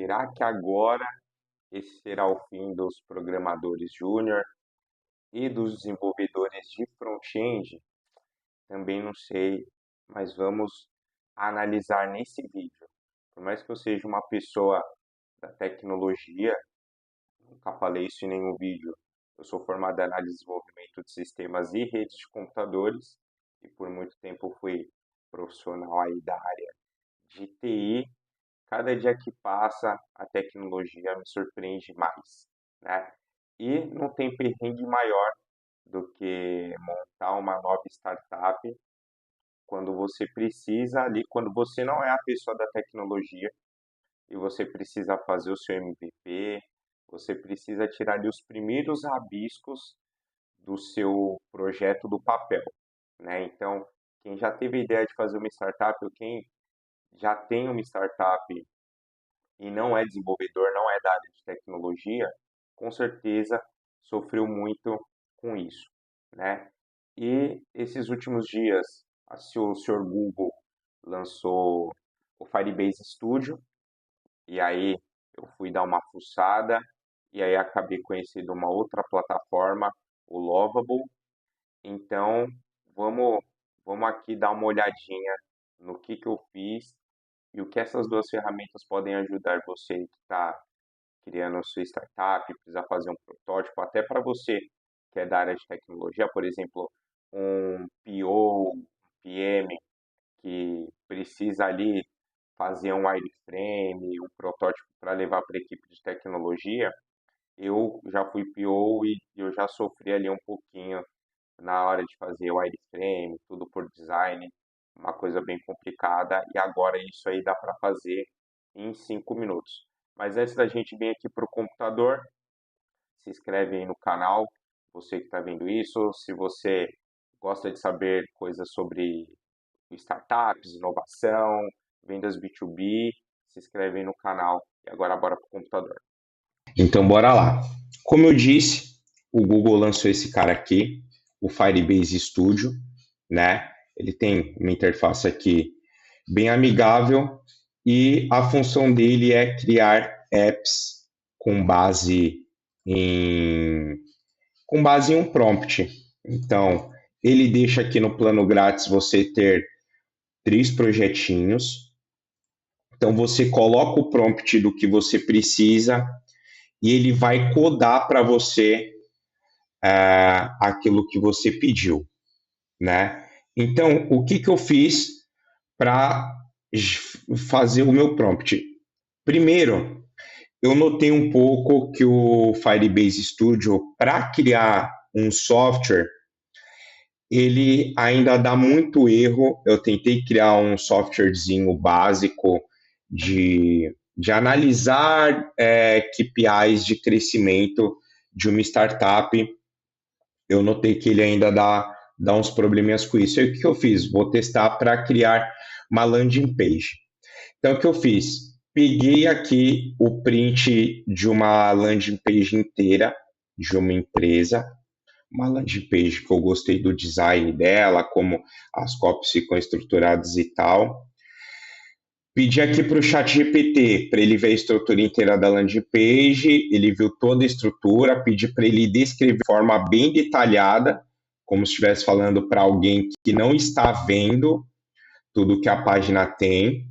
Será que agora esse será o fim dos programadores júnior e dos desenvolvedores de front-end? Também não sei, mas vamos analisar nesse vídeo. Por mais que eu seja uma pessoa da tecnologia, nunca falei isso em nenhum vídeo. Eu sou formado em análise e desenvolvimento de sistemas e redes de computadores e por muito tempo fui profissional aí da área de TI. Cada dia que passa, a tecnologia me surpreende mais, né? E não tem perrengue maior do que montar uma nova startup quando você precisa ali, quando você não é a pessoa da tecnologia e você precisa fazer o seu MVP, você precisa tirar ali os primeiros rabiscos do seu projeto do papel, né? Então, quem já teve a ideia de fazer uma startup ou quem já tem uma startup e não é desenvolvedor, não é da área de tecnologia, com certeza sofreu muito com isso, né? E esses últimos dias, o senhor Google lançou o Firebase Studio, e aí eu fui dar uma fuçada, e aí acabei conhecendo uma outra plataforma, o Lovable. Então, vamos, vamos aqui dar uma olhadinha no que eu fiz e o que essas duas ferramentas podem ajudar você que está criando sua startup, precisa fazer um protótipo, até para você que é da área de tecnologia, por exemplo, um PO, um PM, que precisa ali fazer um wireframe, um protótipo para levar para a equipe de tecnologia. Eu já fui PO e eu já sofri ali um pouquinho na hora de fazer wireframe, tudo por design, uma coisa bem complicada, e agora isso aí dá para fazer em 5 minutos. Mas antes da gente vir aqui para o computador, se inscreve aí no canal, você que está vendo isso. Se você gosta de saber coisas sobre startups, inovação, vendas B2B, se inscreve aí no canal. E agora bora para o computador. Então, bora lá. Como eu disse, o Google lançou esse cara aqui, o Firebase Studio, né? Ele tem uma interface aqui bem amigável e a função dele é criar apps com base em um prompt. Então, ele deixa aqui no plano grátis você ter 3 projetinhos. Então, você coloca o prompt do que você precisa e ele vai codar para você aquilo que você pediu, né? Então, o que eu fiz para fazer o meu prompt? Primeiro, eu notei um pouco que o Firebase Studio, para criar um software, ele ainda dá muito erro. Eu tentei criar um softwarezinho básico de analisar KPIs de crescimento de uma startup. Eu notei que ele ainda dá uns probleminhas com isso. E o que eu fiz? Vou testar para criar uma landing page. Então, o que eu fiz? Peguei aqui o print de uma landing page inteira de uma empresa, uma landing page que eu gostei do design dela, como as copies ficam estruturadas e tal. Pedi aqui para o ChatGPT para ele ver a estrutura inteira da landing page, ele viu toda a estrutura, pedi para ele descrever de forma bem detalhada, como se estivesse falando para alguém que não está vendo tudo que a página tem.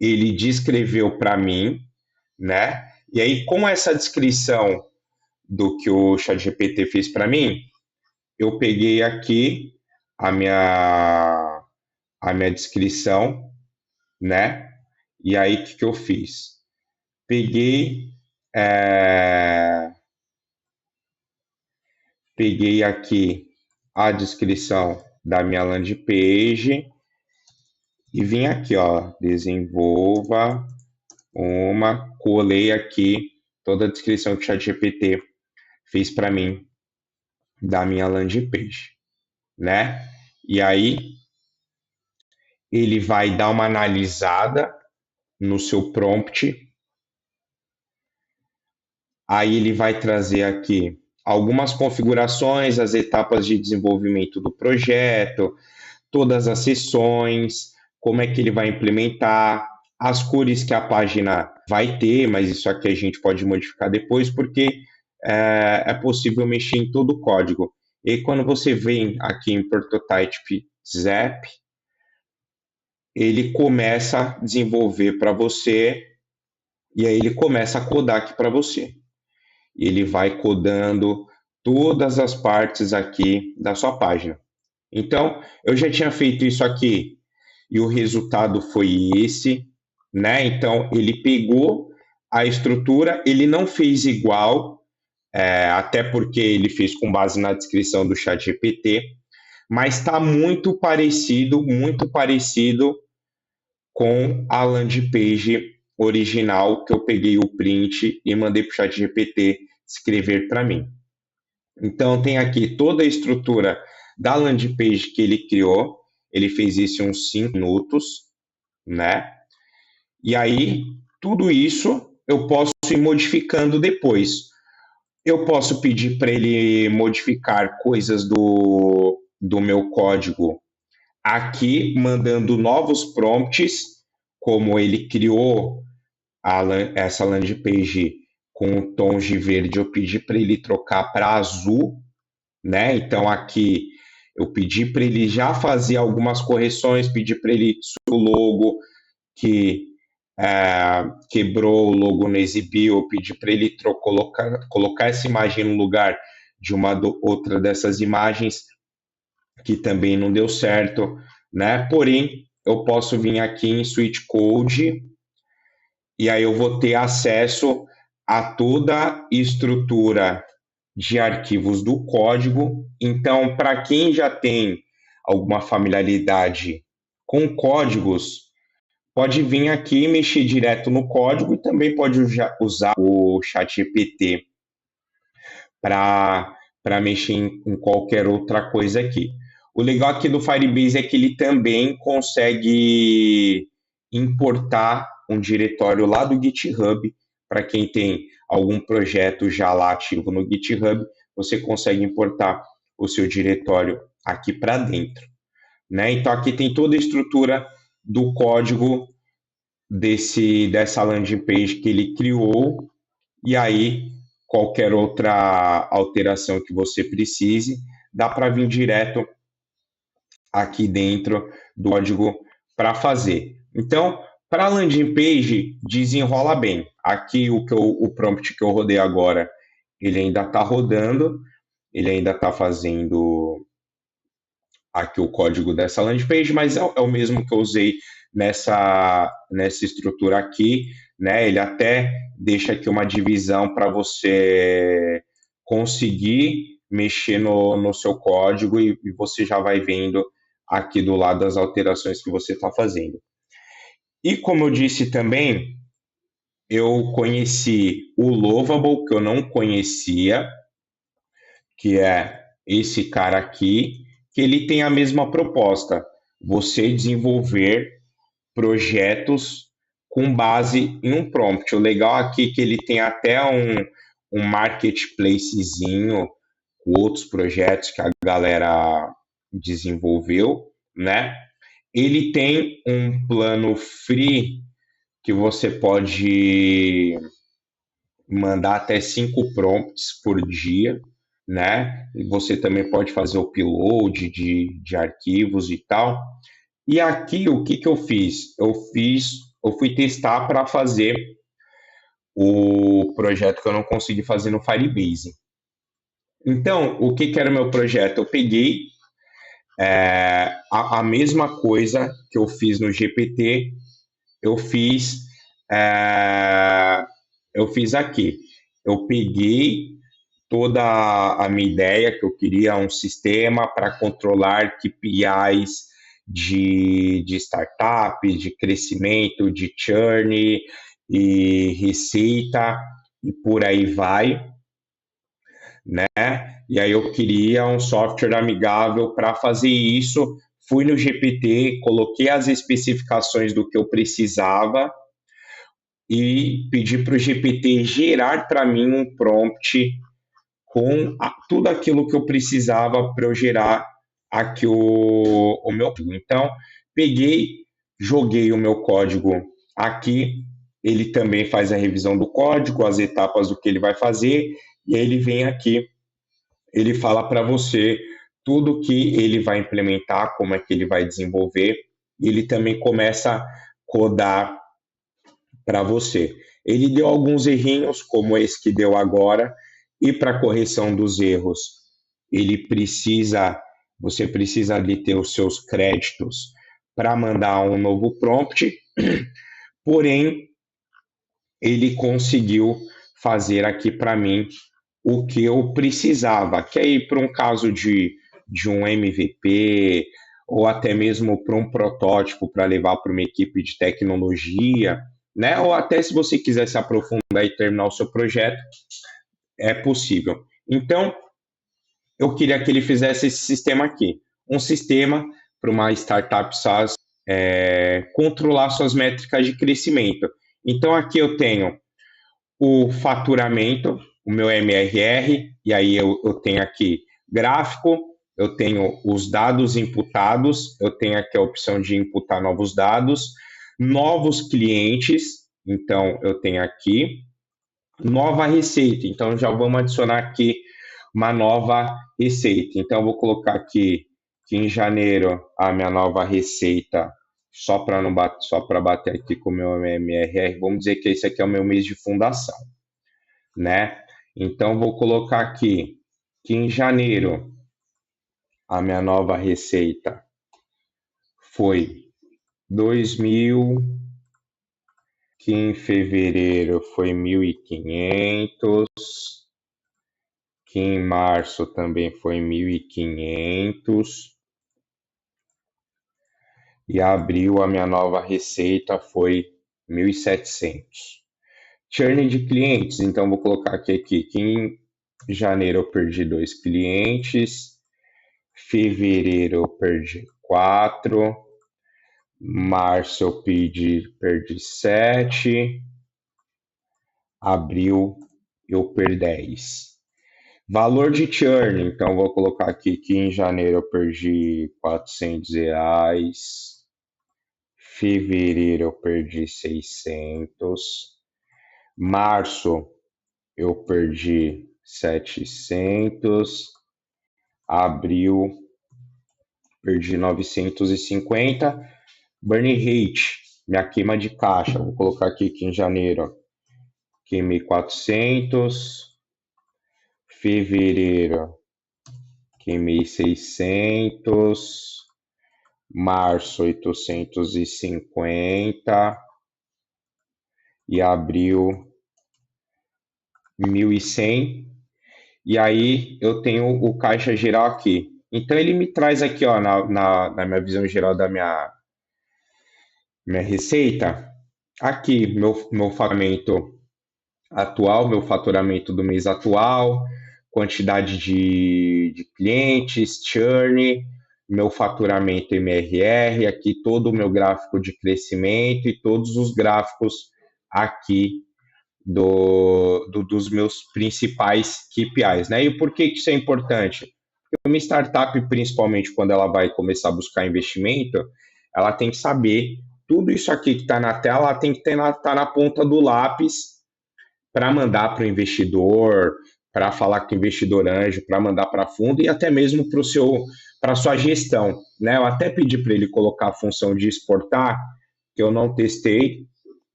Ele descreveu para mim, né? E aí, com essa descrição do que o ChatGPT fez para mim, eu peguei aqui a minha descrição, né? E aí, o que eu fiz? Peguei, peguei aqui a descrição da minha landing page e vim aqui, ó, desenvolva colei aqui toda a descrição que o ChatGPT fez para mim da minha landing page, né? E aí ele vai dar uma analisada no seu prompt. Aí ele vai trazer aqui algumas configurações, as etapas de desenvolvimento do projeto, todas as sessões, como é que ele vai implementar, as cores que a página vai ter, mas isso aqui a gente pode modificar depois, porque é possível mexer em todo o código. E aí, quando você vem aqui em Prototype Zap, ele começa a desenvolver para você, e aí ele começa a codar aqui para você. Ele vai codando todas as partes aqui da sua página. Então, eu já tinha feito isso aqui e o resultado foi esse, né? Então, ele pegou a estrutura, ele não fez igual, até porque ele fez com base na descrição do ChatGPT, mas está muito parecido com a landing page original que eu peguei o print e mandei para o ChatGPT escrever para mim. Então, tem aqui toda a estrutura da landing page que ele criou. Ele fez isso em uns 5 minutos, né? E aí, tudo isso eu posso ir modificando depois. Eu posso pedir para ele modificar coisas do meu código aqui, mandando novos prompts, como ele criou essa landing page com tons de verde, eu pedi para ele trocar para azul, né? Então aqui eu pedi para ele já fazer algumas correções, pedi para ele o logo que quebrou, o logo não exibiu, eu pedi para ele colocar essa imagem no lugar de outra dessas imagens que também não deu certo, né? Porém, eu posso vir aqui em Switch Code e aí eu vou ter acesso a toda a estrutura de arquivos do código. Então, para quem já tem alguma familiaridade com códigos, pode vir aqui e mexer direto no código e também pode usar o ChatGPT para mexer em qualquer outra coisa aqui. O legal aqui do Firebase é que ele também consegue importar um diretório lá do GitHub. Para quem tem algum projeto já lá ativo no GitHub, você consegue importar o seu diretório aqui para dentro, né? Então aqui tem toda a estrutura do código dessa landing page que ele criou, e aí qualquer outra alteração que você precise, dá para vir direto aqui dentro do código para fazer. Então, para a landing page, desenrola bem. Aqui o prompt que eu rodei agora, ele ainda está rodando, ele ainda está fazendo aqui o código dessa landing page, mas é o mesmo que eu usei nessa estrutura aqui, né? Ele até deixa aqui uma divisão para você conseguir mexer no seu código e você já vai vendo aqui do lado as alterações que você está fazendo. E como eu disse também, eu conheci o Lovable, que eu não conhecia, que é esse cara aqui, que ele tem a mesma proposta, você desenvolver projetos com base em um prompt. O legal aqui é que ele tem até um marketplacezinho com outros projetos que a galera desenvolveu, né? Ele tem um plano free que você pode mandar até 5 prompts por dia, né? E você também pode fazer o upload de arquivos e tal. E aqui o que eu fiz? Eu fui testar para fazer o projeto que eu não consegui fazer no Firebase. Então, o que era o meu projeto? Eu peguei a mesma coisa que eu fiz no GPT, eu fiz, é, eu fiz aqui. Eu peguei toda a minha ideia que eu queria um sistema para controlar KPIs de startups, de crescimento, de churn e receita e por aí vai, né? E aí eu queria um software amigável para fazer isso. Fui no GPT, coloquei as especificações do que eu precisava e pedi para o GPT gerar para mim um prompt com tudo aquilo que eu precisava para eu gerar aqui o meu código. Então, peguei, joguei o meu código Aqui ele também faz a revisão do código, as etapas do que ele vai fazer, e aí ele vem aqui, ele fala para você tudo que ele vai implementar, como é que ele vai desenvolver, e ele também começa a codar para você. Ele deu alguns errinhos, como esse que deu agora, e para correção dos erros, você precisa ali ter os seus créditos para mandar um novo prompt, porém ele conseguiu fazer aqui para mim o que eu precisava, que é ir para um caso de um MVP, ou até mesmo para um protótipo para levar para uma equipe de tecnologia, né? Ou até se você quiser se aprofundar e terminar o seu projeto, é possível. Então, eu queria que ele fizesse esse sistema aqui, um sistema para uma startup SaaS controlar suas métricas de crescimento. Então, aqui eu tenho o faturamento, o meu MRR, e aí eu tenho aqui gráfico, eu tenho os dados imputados, eu tenho aqui a opção de imputar novos dados, novos clientes, então eu tenho aqui nova receita, então já vamos adicionar aqui uma nova receita. Então eu vou colocar aqui que em janeiro a minha nova receita, só para não bater, só para bater aqui com o meu MRR, vamos dizer que esse aqui é o meu mês de fundação, né? Então vou colocar aqui que em janeiro a minha nova receita foi 2.000, que em fevereiro foi 1.500, que em março também foi 1.500 e abril a minha nova receita foi 1.700. Churn de clientes, então vou colocar aqui que em janeiro eu perdi 2 clientes, fevereiro eu perdi 4, março eu perdi 7, abril eu perdi 10. Valor de churn, então vou colocar aqui que em janeiro eu perdi R$ 400, fevereiro eu perdi 600, março eu perdi 700, abril perdi 950, burn rate, minha queima de caixa, vou colocar aqui que em janeiro queimei 400, fevereiro queimei 600, março 850 e abril 1.100. E aí eu tenho o caixa geral aqui. Então ele me traz aqui, ó, na minha visão geral da minha receita, aqui meu faturamento atual, meu faturamento do mês atual, quantidade de clientes, churn, meu faturamento MRR, aqui todo o meu gráfico de crescimento e todos os gráficos aqui dos meus principais KPIs, né? E por que isso é importante? Porque uma startup, principalmente quando ela vai começar a buscar investimento, ela tem que saber tudo isso aqui que está na tela, ela tem que estar na ponta do lápis para mandar para o investidor, para falar com o investidor anjo, para mandar para fundo e até mesmo para a sua gestão, né? Eu até pedi para ele colocar a função de exportar, que eu não testei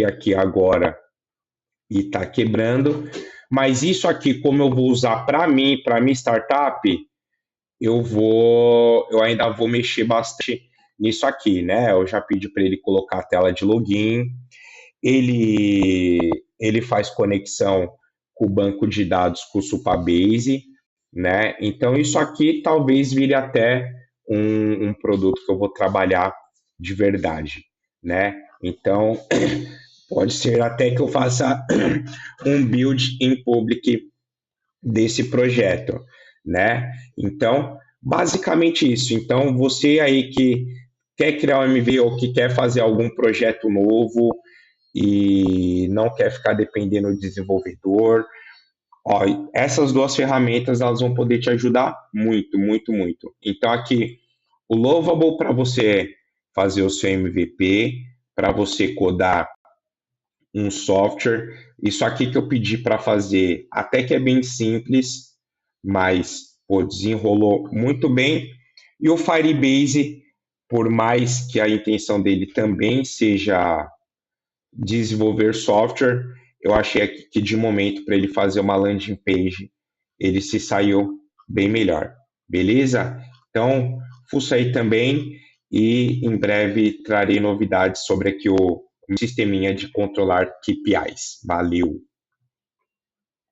aqui agora e está quebrando, mas isso aqui, como eu vou usar para mim, para minha startup, eu ainda vou mexer bastante nisso aqui, né? Eu já pedi para ele colocar a tela de login, ele faz conexão com o banco de dados, com o Supabase, né? Então isso aqui talvez vire até um produto que eu vou trabalhar de verdade, né? Então pode ser até que eu faça um build em public desse projeto, né? Então, basicamente isso. Então, você aí que quer criar um MV ou que quer fazer algum projeto novo e não quer ficar dependendo do desenvolvedor, ó, essas duas ferramentas elas vão poder te ajudar muito, muito, muito. Então, aqui, o Lovable para você fazer o seu MVP, para você codar um software. Isso aqui que eu pedi para fazer, até que é bem simples, mas pô, desenrolou muito bem. E o Firebase, por mais que a intenção dele também seja desenvolver software, eu achei que de momento para ele fazer uma landing page, ele se saiu bem melhor. Beleza? Então, fuça aí também e em breve trarei novidades sobre aqui o sisteminha de controlar KPIs. Valeu!